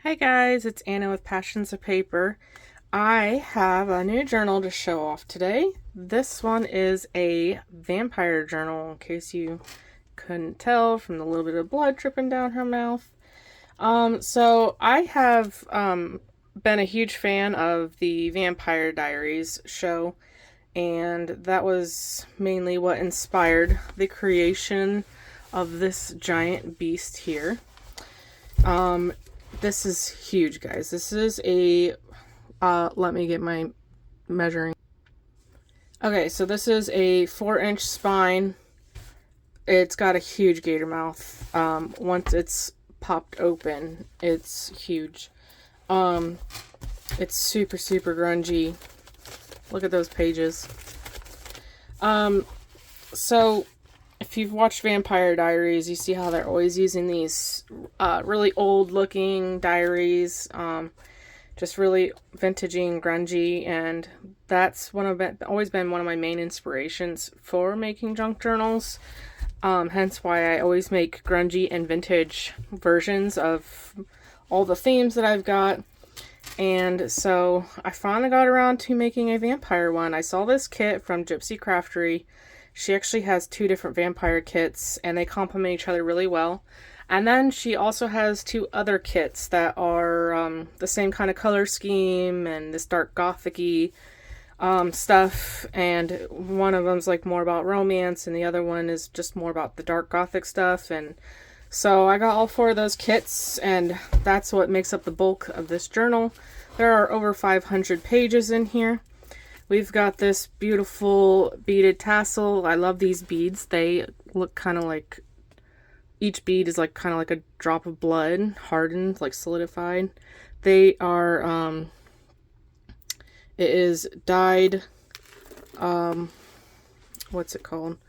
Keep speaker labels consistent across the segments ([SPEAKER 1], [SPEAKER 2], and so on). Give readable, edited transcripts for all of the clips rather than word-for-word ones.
[SPEAKER 1] Hi guys, it's Anna with Passions of Paper. I have a new journal to show off today. This one is a vampire journal, in case you couldn't tell from the little bit of blood dripping down her mouth. So I have been a huge fan of the Vampire Diaries show, and that was mainly what inspired the creation of this giant beast here. This is huge, guys. This is a, let me get my measuring. Okay, so this is a 4-inch spine. It's got a huge gator mouth. Once it's popped open, it's huge. It's super, super grungy. Look at those pages. So if you've watched Vampire Diaries, you see how they're always using these really old looking diaries, just really vintagey and grungy, and that's always been one of my main inspirations for making junk journals. Hence why I always make grungy and vintage versions of all the themes that I've got. And so I finally got around to making a vampire one. I saw this kit from gypsycraftery. She actually has 2 different vampire kits, and they complement each other really well. And then she also has 2 other kits that are the same kind of color scheme and this dark gothic-y stuff. And one of them's like more about romance, and the other one is just more about the dark gothic stuff. And so I got all 4 of those kits, and that's what makes up the bulk of this journal. There are over 500 pages in here. We've got this beautiful beaded tassel. I love these beads. They look kind of like, each bead is like kind of like a drop of blood, hardened, like solidified. They are, it is dyed, what's it called?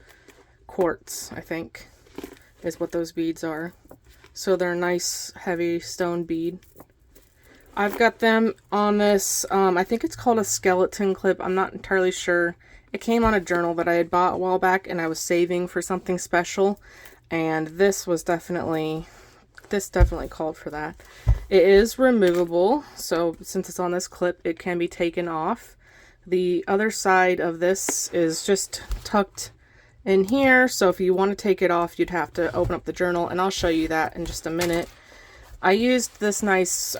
[SPEAKER 1] Quartz, I think, is what those beads are. So they're a nice, heavy stone bead. I've got them on this, I think it's called a skeleton clip. I'm not entirely sure. It came on a journal that I had bought a while back, and I was saving for something special. And this definitely called for that. It is removable, so since it's on this clip, it can be taken off. The other side of this is just tucked in here, so if you want to take it off, you'd have to open up the journal, and I'll show you that in just a minute. I used this nice,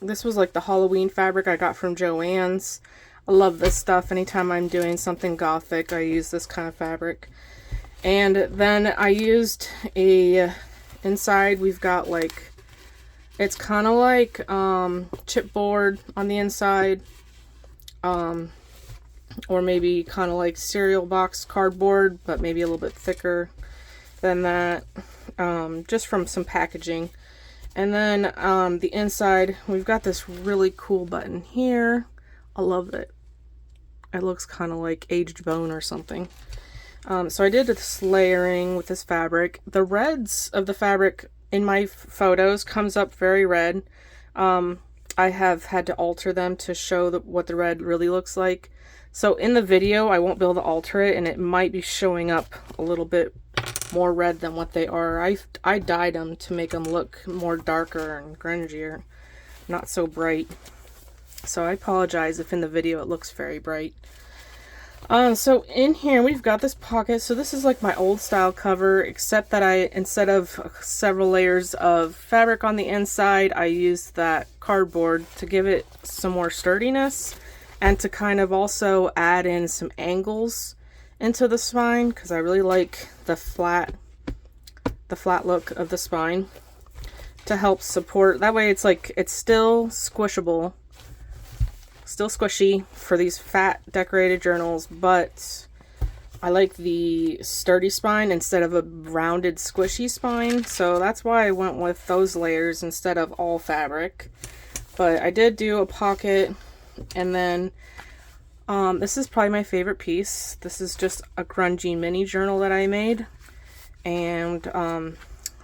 [SPEAKER 1] this was like the Halloween fabric I got from Joann's. I love this stuff. Anytime I'm doing something gothic, I use this kind of fabric. And then I used inside we've got like, it's kind of like chipboard on the inside, or maybe kind of like cereal box cardboard, but maybe a little bit thicker than that, just from some packaging. And then the inside, we've got this really cool button here. I love it. It looks kind of like aged bone or something. So I did this layering with this fabric. The reds of the fabric in my photos comes up very red. I have had to alter them to show what the red really looks like. So in the video, I won't be able to alter it, and it might be showing up a little bit more red than what they are. I dyed them to make them look more darker and grungier, not so bright. So I apologize if in the video it looks very bright. So in here we've got this pocket. So this is like my old style cover, except that instead of several layers of fabric on the inside, I used that cardboard to give it some more sturdiness, and to kind of also add in some angles into the spine, because I really like the flat look of the spine to help support. That way it's like, it's still squishable, still squishy for these fat decorated journals, but I like the sturdy spine instead of a rounded squishy spine. So that's why I went with those layers instead of all fabric. But I did do a pocket, and then this is probably my favorite piece. This is just a grungy mini journal that I made, and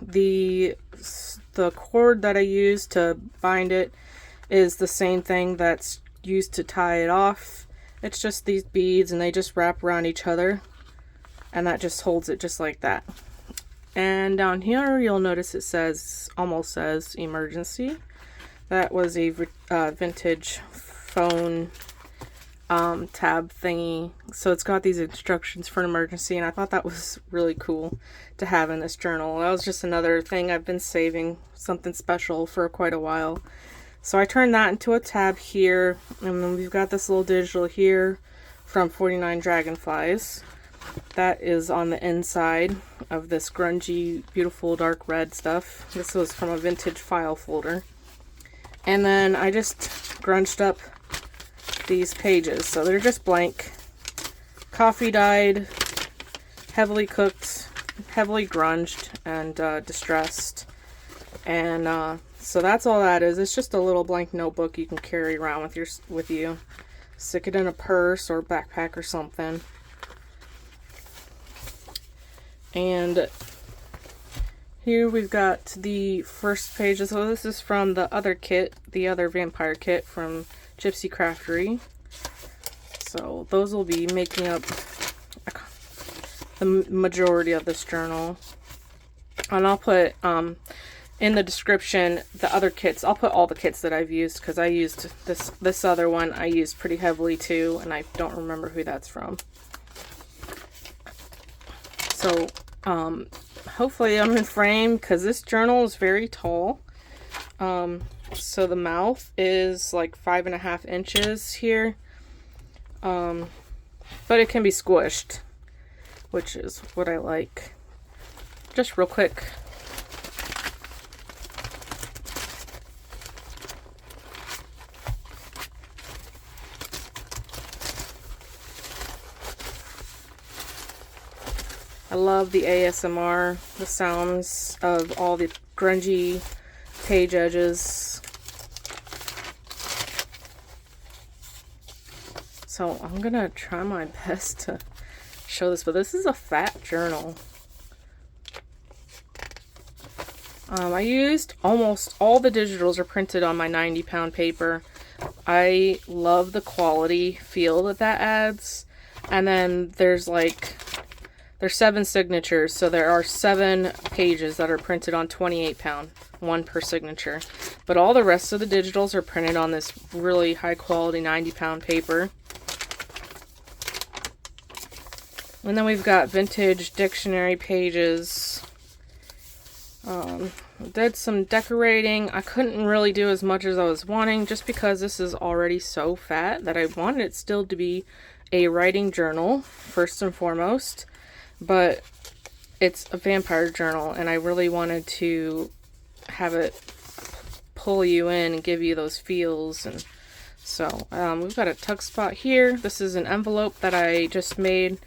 [SPEAKER 1] the cord that I used to bind it is the same thing that's used to tie it off. It's just these beads, and they just wrap around each other, and that just holds it just like that. And down here you'll notice it says, almost says emergency. That was a vintage phone tab thingy. So it's got these instructions for an emergency, and I thought that was really cool to have in this journal. That was just another thing I've been saving, something special for quite a while. So I turned that into a tab here, and then we've got this little digital here from 49 Dragonflies. That is on the inside of this grungy, beautiful dark red stuff. This was from a vintage file folder. And then I just grunged up these pages. So they're just blank, coffee dyed, heavily cooked, heavily grunged, and distressed. And so that's all that is. It's just a little blank notebook you can carry around with you. Stick it in a purse or backpack or something. And here we've got the first page. So this is from the other kit, the other vampire kit from Gypsycraftery. So those will be making up the majority of this journal. And I'll put in the description the other kits. I'll put all the kits that I've used, because I used this other one I used pretty heavily too, and I don't remember who that's from. So hopefully I'm in frame, because this journal is very tall. So the mouth is like 5.5 inches here, but it can be squished, which is what I like. Just real quick, I love the ASMR, the sounds of all the grungy page edges. So I'm gonna try my best to show this, but this is a fat journal. I used almost all the digitals are printed on my 90-pound paper. I love the quality feel that adds. And then there's 7 signatures, so there are 7 pages that are printed on 28-pound, 1 per signature. But all the rest of the digitals are printed on this really high quality 90-pound paper. And then we've got vintage dictionary pages. Did some decorating. I couldn't really do as much as I was wanting, just because this is already so fat that I wanted it still to be a writing journal, first and foremost. But it's a vampire journal, and I really wanted to have it pull you in and give you those feels. And so we've got a tuck spot here. This is an envelope that I just made.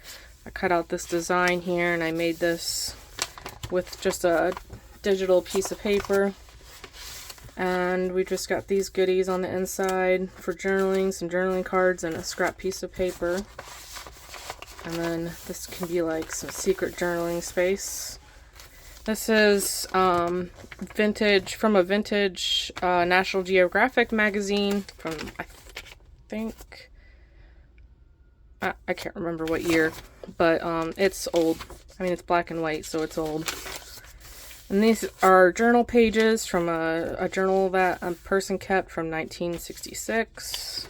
[SPEAKER 1] I cut out this design here, and I made this with just a digital piece of paper. And we just got these goodies on the inside for journaling, some journaling cards and a scrap piece of paper. And then this can be like some secret journaling space. This is vintage, from a vintage National Geographic magazine from, I think, I can't remember what year, but it's old. I mean, it's black and white, so it's old. And these are journal pages from a journal that a person kept from 1966.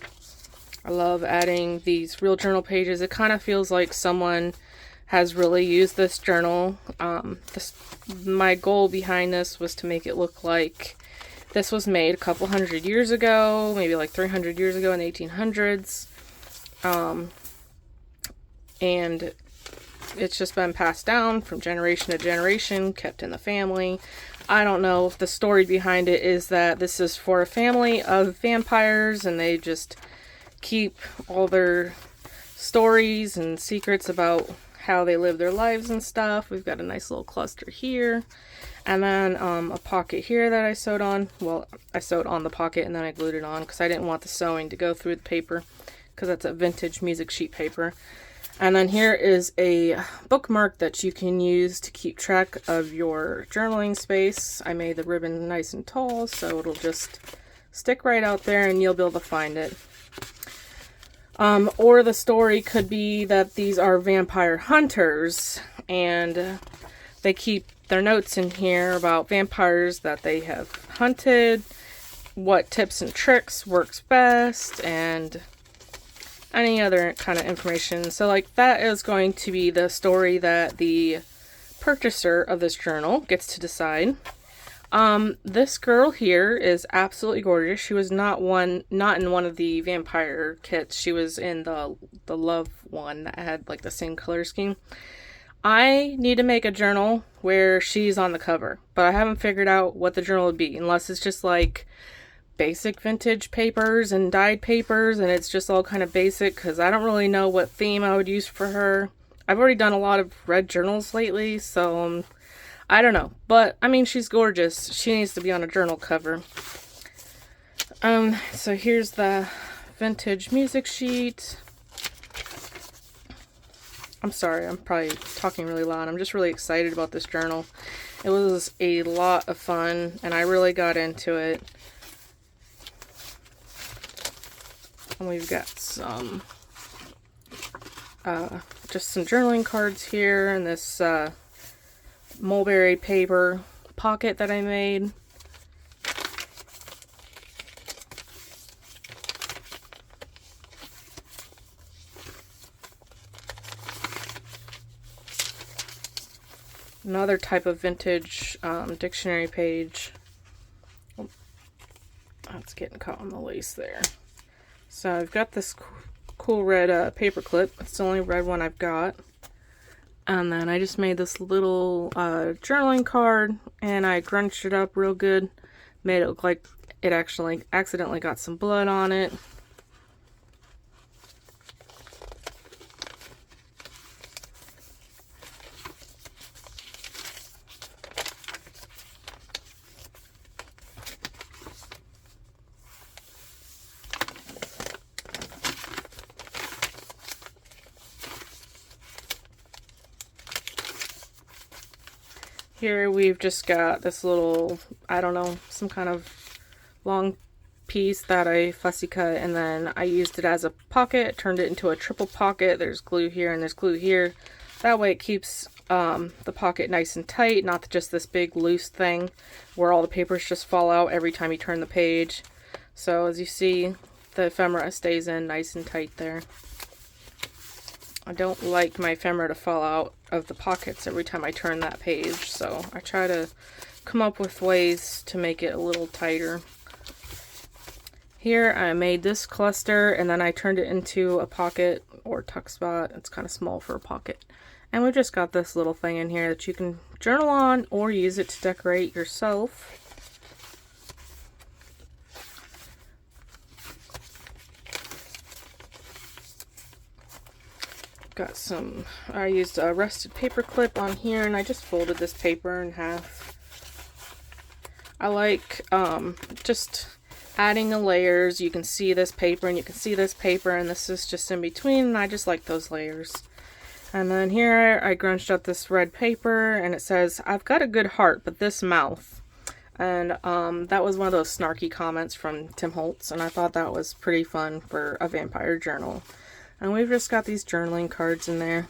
[SPEAKER 1] I love adding these real journal pages. It kind of feels like someone has really used this journal. My goal behind this was to make it look like this was made a couple hundred years ago, maybe like 300 years ago in the 1800s. And it's just been passed down from generation to generation, kept in the family. I don't know if the story behind it is that this is for a family of vampires, and they just keep all their stories and secrets about how they live their lives and stuff. We've got a nice little cluster here, and then a pocket here that I sewed on. Well, I sewed on the pocket and then I glued it on because I didn't want the sewing to go through the paper, because that's a vintage music sheet paper. And then here is a bookmark that you can use to keep track of your journaling space. I made the ribbon nice and tall, so it'll just stick right out there and you'll be able to find it. Or the story could be that these are vampire hunters, and they keep their notes in here about vampires that they have hunted, what tips and tricks works best, and any other kind of information. So like that is going to be the story that the purchaser of this journal gets to decide. This girl here is absolutely gorgeous. She was not in one of the vampire kits. She was in the love one that had like the same color scheme. I need to make a journal where she's on the cover, but I haven't figured out what the journal would be, unless it's just like basic vintage papers and dyed papers and it's just all kind of basic, because I don't really know what theme I would use for her. I've already done a lot of red journals lately, so I don't know. But I mean, she's gorgeous. She needs to be on a journal cover. So here's the vintage music sheet. I'm sorry, I'm probably talking really loud. I'm just really excited about this journal. It was a lot of fun, and I really got into it. And we've got some, just some journaling cards here, and this mulberry paper pocket that I made. Another type of vintage dictionary page. Oh, that's getting caught on the lace there. So I've got this cool red paper clip. It's the only red one I've got. And then I just made this little journaling card, and I grunched it up real good. Made it look like it actually accidentally got some blood on it. Here we've just got this little, I don't know, some kind of long piece that I fussy cut, and then I used it as a pocket, turned it into a triple pocket. There's glue here and there's glue here. That way it keeps the pocket nice and tight, not just this big loose thing where all the papers just fall out every time you turn the page. So as you see, the ephemera stays in nice and tight there. I don't like my ephemera to fall out of the pockets every time I turn that page, so I try to come up with ways to make it a little tighter. Here I made this cluster, and then I turned it into a pocket or tuck spot. It's kind of small for a pocket. And we just got this little thing in here that you can journal on or use it to decorate yourself. Got some, I used a rusted paper clip on here, and I just folded this paper in half. I like just adding the layers. You can see this paper and you can see this paper, and this is just in between, and I just like those layers. And then here I grunched up this red paper, and it says, "I've got a good heart, but this mouth." And that was one of those snarky comments from Tim Holtz, and I thought that was pretty fun for a vampire journal. And we've just got these journaling cards in there.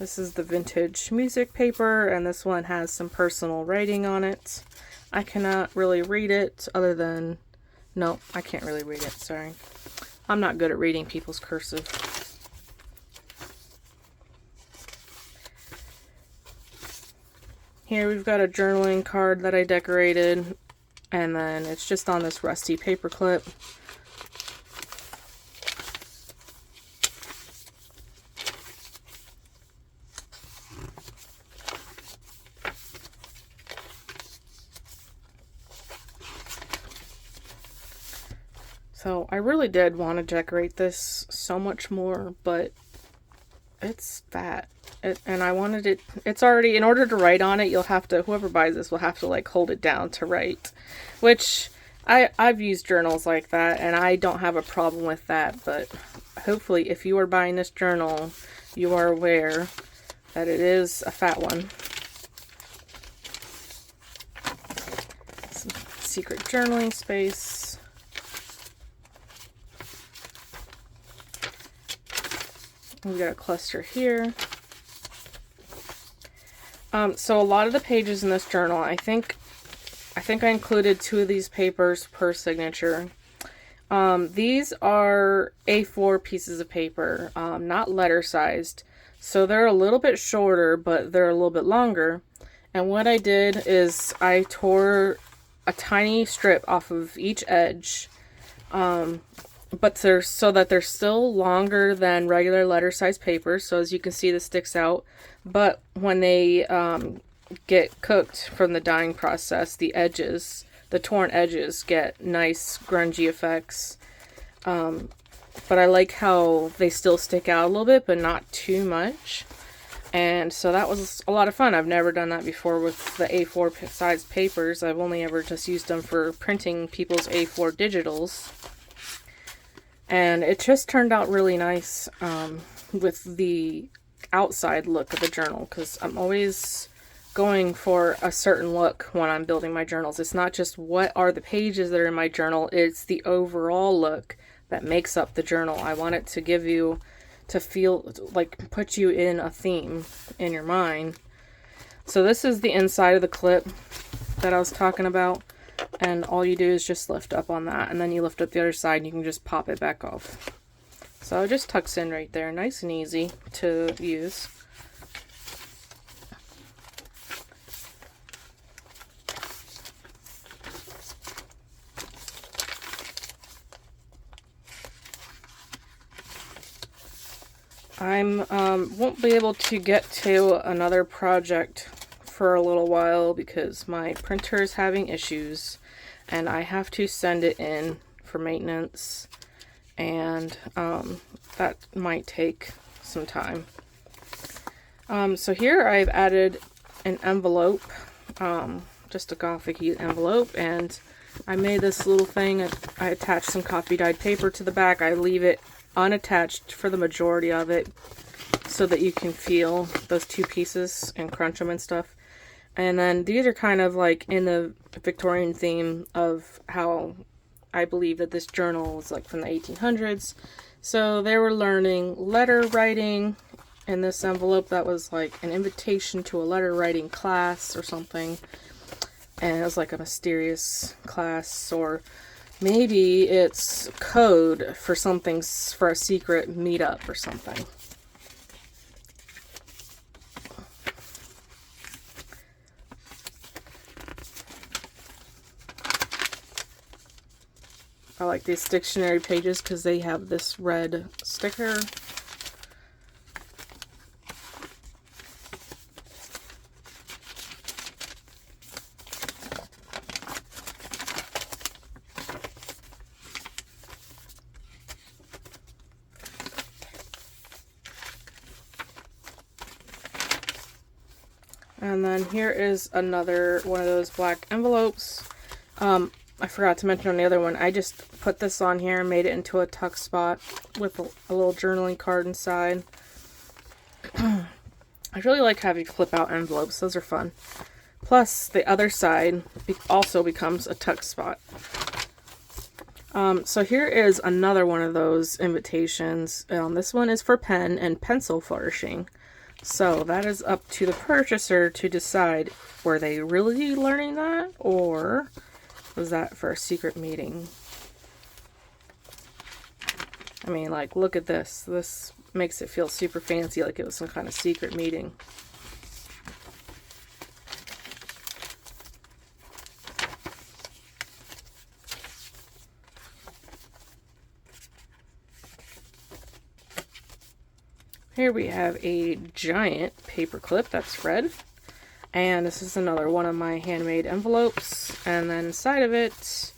[SPEAKER 1] This is the vintage music paper, and this one has some personal writing on it. I cannot really read it other than... No, I can't really read it, sorry. I'm not good at reading people's cursive. Here we've got a journaling card that I decorated. And then it's just on this rusty paper clip. So I really did want to decorate this so much more, but it's fat. And I wanted it, it's already, in order to write on it, you'll have to, whoever buys this will have to like hold it down to write, which I've used journals like that, and I don't have a problem with that. But hopefully if you are buying this journal, you are aware that it is a fat one. Some secret journaling space. We got a cluster here. So a lot of the pages in this journal, I think I included 2 of these papers per signature. These are A4 pieces of paper, not letter sized. So they're a little bit shorter, but they're a little bit longer. And what I did is I tore a tiny strip off of each edge, but they're so that they're still longer than regular letter size paper. So as you can see, this sticks out. But when they get cooked from the dyeing process, the edges, the torn edges, get nice grungy effects. But I like how they still stick out a little bit, but not too much. And so that was a lot of fun. I've never done that before with the A4 size papers. I've only ever just used them for printing people's A4 digitals. And it just turned out really nice with the outside look of the journal, because I'm always going for a certain look when I'm building my journals. It's not just what are the pages that are in my journal, it's the overall look that makes up the journal. I want it to give you, to feel like, put you in a theme in your mind. So this is the inside of the clip that I was talking about, and all you do is just lift up on that, and then you lift up the other side and you can just pop it back off. So it just tucks in right there, nice and easy to use. I won't be able to get to another project for a little while because my printer is having issues and I have to send it in for maintenance, and that might take some time. So here I've added an envelope, just a Gothic envelope, and I made this little thing. I attached some coffee dyed paper to the back. I leave it unattached for the majority of it so that you can feel those 2 pieces and crunch them and stuff. And then these are kind of like in the Victorian theme of how I believe that this journal was like from the 1800s. So they were learning letter writing in this envelope. That was like an invitation to a letter writing class or something. And it was like a mysterious class, or maybe it's code for something, for a secret meetup or something. I like these dictionary pages because they have this red sticker. And then here is another one of those black envelopes. I forgot to mention on the other one, I just put this on here and made it into a tuck spot with a little journaling card inside. I really like having flip out envelopes, those are fun. Plus, the other side also becomes a tuck spot. So here is another one of those invitations. This one is for pen and pencil flourishing. So that is up to the purchaser to decide, were they really learning that, or was that for a secret meeting? I mean, like, look at this. This makes it feel super fancy, like it was some kind of secret meeting. Here we have a giant paper clip that's red. And this is another one of my handmade envelopes. And then inside of it,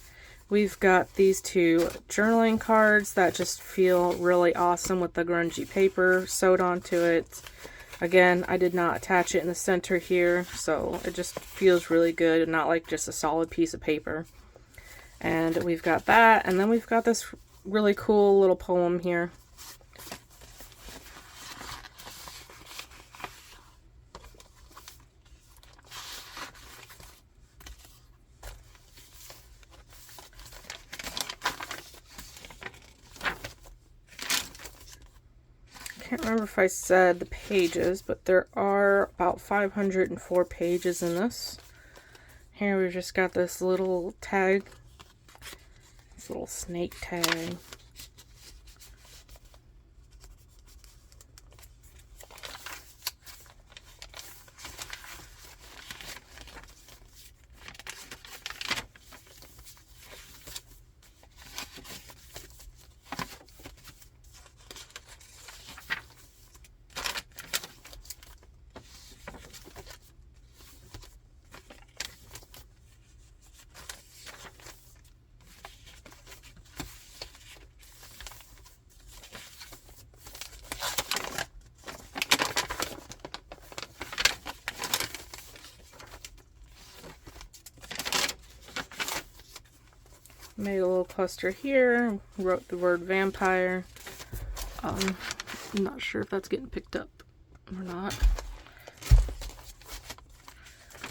[SPEAKER 1] we've got these 2 journaling cards that just feel really awesome with the grungy paper sewed onto it. Again, I did not attach it in the center here, so it just feels really good and not like just a solid piece of paper. And we've got that, and then we've got this really cool little poem here. Can't remember if I said the pages, but there are about 504 pages in this. Here we've just got this little tag, this little snake tag. Made a little cluster here, wrote the word vampire. I'm not sure if that's getting picked up or not.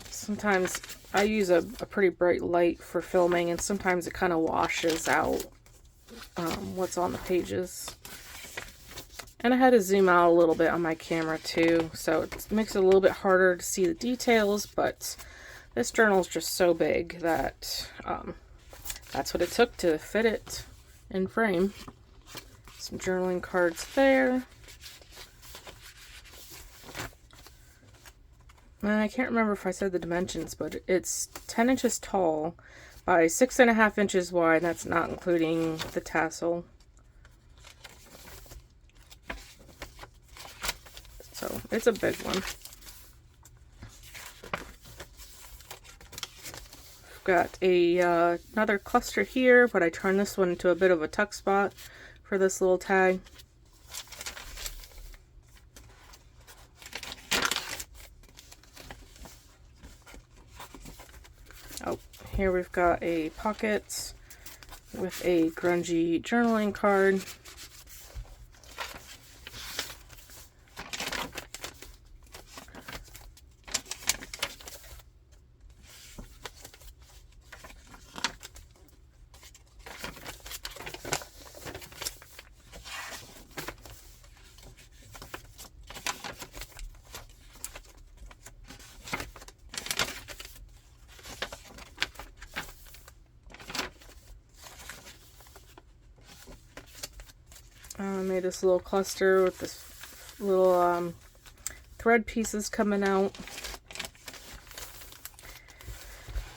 [SPEAKER 1] Sometimes I use a pretty bright light for filming, and sometimes it kind of washes out what's on the pages. And I had to zoom out a little bit on my camera too, so it makes it a little bit harder to see the details, but this journal is just so big that that's what it took to fit it in frame. Some journaling cards there. And I can't remember if I said the dimensions, but it's 10 inches tall by 6.5 inches wide. That's not including the tassel. So it's a big one. Got a another cluster here, but I turned this one into a bit of a tuck spot for this little tag. Oh, here we've got a pocket with a grungy journaling card. I made this little cluster with this little thread pieces coming out.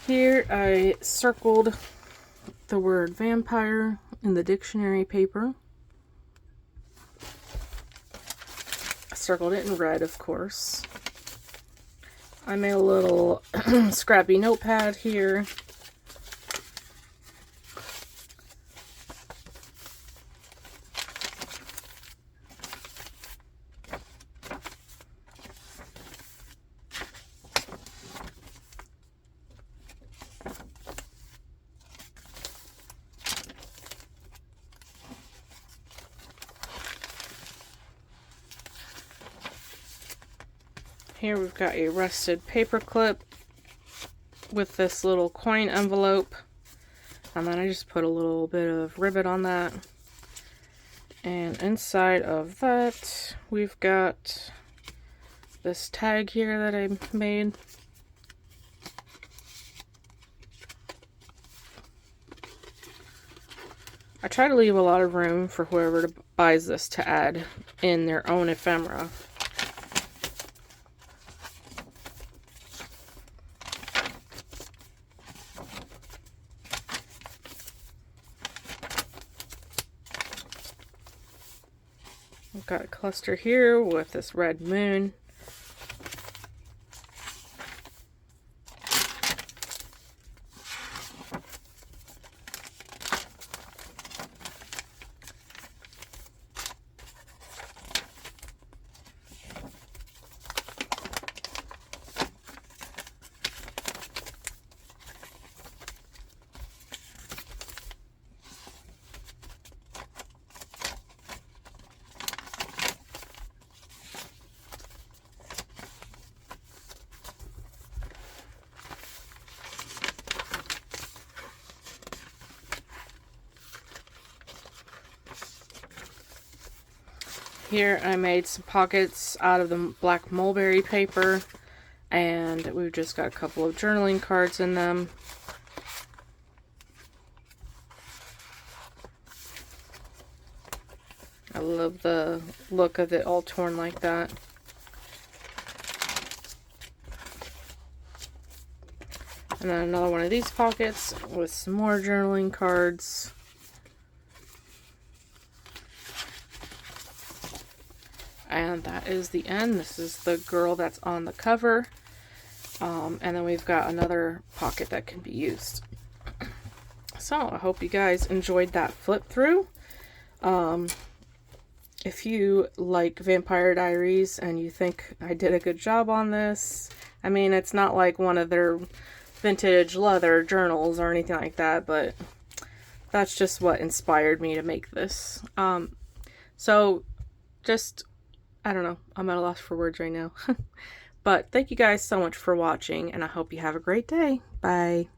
[SPEAKER 1] Here I circled the word vampire in the dictionary paper. I circled it in red, of course. I made a little scrappy notepad here. Here we've got a rusted paper clip with this little coin envelope, and then I just put a little bit of ribbon on that. And inside of that we've got this tag here that I made. I try to leave a lot of room for whoever buys this to add in their own ephemera. I've got a cluster here with this red moon. Here I made some pockets out of the black mulberry paper, and we've just got a couple of journaling cards in them. I love the look of it all torn like that. And then another one of these pockets with some more journaling cards. And that is the end. This is the girl that's on the cover. And then we've got another pocket that can be used. So I hope you guys enjoyed that flip through. If you like Vampire Diaries and you think I did a good job on this, I mean, it's not like one of their vintage leather journals or anything like that, but that's just what inspired me to make this. So just, I don't know, I'm at a loss for words right now. But thank you guys so much for watching, and I hope you have a great day. Bye.